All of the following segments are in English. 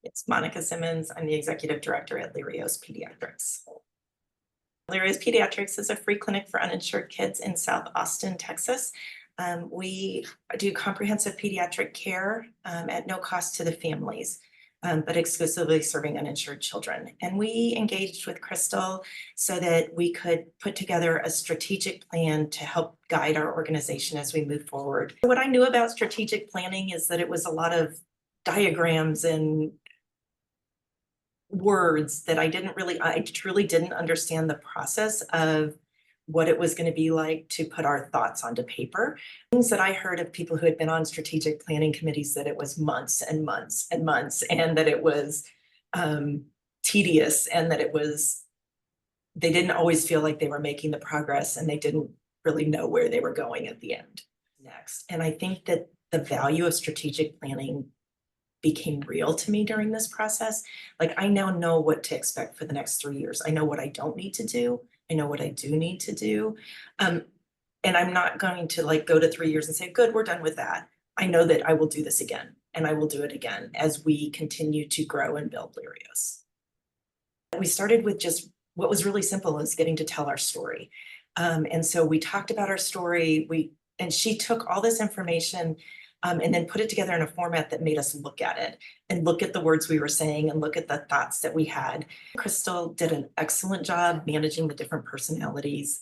It's Monica Simmons. I'm the executive director at Lirios Pediatrics. Lirios Pediatrics is a free clinic for uninsured kids in South Austin, Texas. We do comprehensive pediatric care at no cost to the families, but exclusively serving uninsured children. And we engaged with Crystal so that we could put together a strategic plan to help guide our organization as we move forward. What I knew about strategic planning is that it was a lot of diagrams and words that I truly didn't understand the process of what it was going to be like to put our thoughts onto paper. Things that I heard of people who had been on strategic planning committees, that it was months and months and months, and that it was tedious, and that they didn't always feel like they were making the progress, and they didn't really know where they were going at the end next. And I think that the value of strategic planning became real to me during this process. Like, I now know what to expect for the next 3 years. I know what I don't need to do. I know what I do need to do. And I'm not going to go to 3 years and say, good, we're done with that. I know that I will do this again, and I will do it again as we continue to grow and build Lirios. We started with just what was really simple, is getting to tell our story. And so we talked about our story. And she took all this information and then put it together in a format that made us look at it and look at the words we were saying and look at the thoughts that we had. Crystal did an excellent job managing the different personalities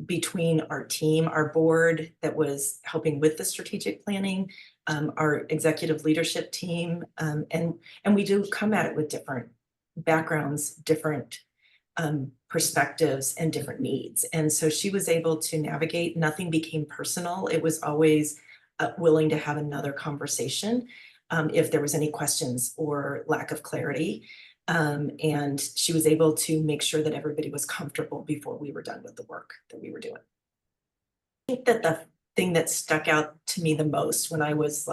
between our team, our board that was helping with the strategic planning, our executive leadership team, and we do come at it with different backgrounds, different perspectives, and different needs. And so she was able to navigate. Nothing became personal. It was always willing to have another conversation if there was any questions or lack of clarity. And she was able to make sure that everybody was comfortable before we were done with the work that we were doing. I think that the thing that stuck out to me the most when I was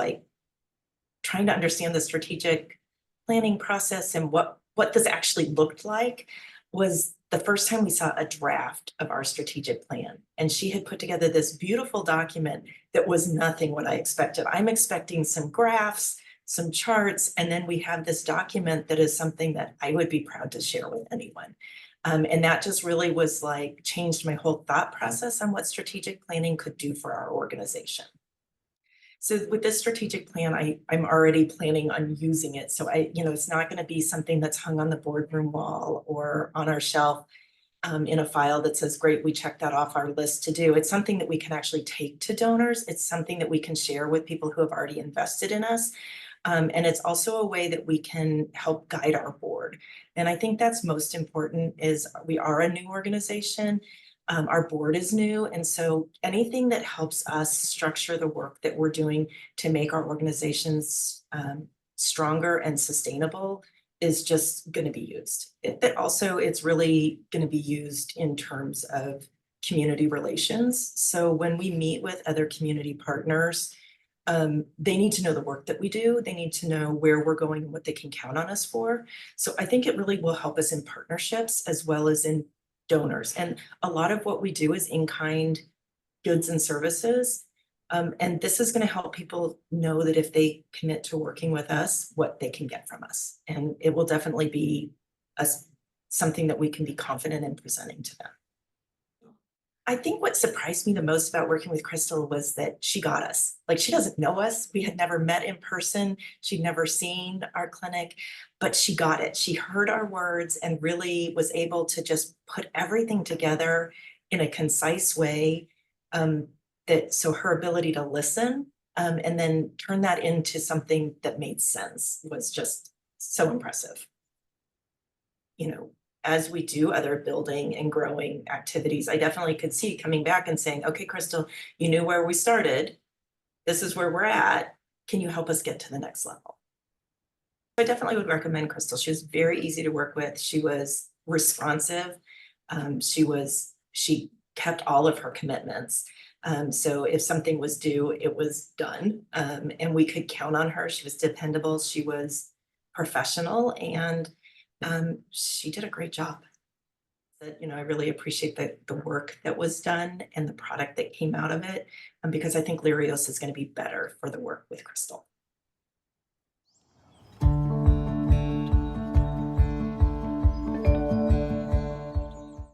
trying to understand the strategic planning process and what this actually looked like was the first time we saw a draft of our strategic plan. And she had put together this beautiful document that was nothing what I expected. I'm expecting some graphs, some charts, and then we have this document that is something that I would be proud to share with anyone. And that just really was changed my whole thought process on what strategic planning could do for our organization. So with this strategic plan, I'm already planning on using it. So it's not going to be something that's hung on the boardroom wall or on our shelf in a file that says, great, we checked that off our list to do. It's something that we can actually take to donors. It's something that we can share with people who have already invested in us. And it's also a way that we can help guide our board. And I think that's most important, is we are a new organization. Our board is new. And so anything that helps us structure the work that we're doing to make our organizations stronger and sustainable is just going to be used. It's really going to be used in terms of community relations. So when we meet with other community partners, they need to know the work that we do. They need to know where we're going and what they can count on us for. So I think it really will help us in partnerships as well as in donors. And a lot of what we do is in-kind goods and services. And this is going to help people know that if they commit to working with us, what they can get from us. And it will definitely be something that we can be confident in presenting to them. I think what surprised me the most about working with Crystal was that she got us. She doesn't know us. We had never met in person. She'd never seen our clinic, but she got it. She heard our words and really was able to just put everything together in a concise way. So her ability to listen and then turn that into something that made sense was just so impressive. As we do other building and growing activities, I definitely could see coming back and saying, okay, Crystal, you knew where we started. This is where we're at. Can you help us get to the next level? I definitely would recommend Crystal. She was very easy to work with. She was responsive. She kept all of her commitments. So if something was due, it was done. And we could count on her. She was dependable. She was professional, and she did a great job. I really appreciate the work that was done and the product that came out of it, because I think Lirios is going to be better for the work with Crystal.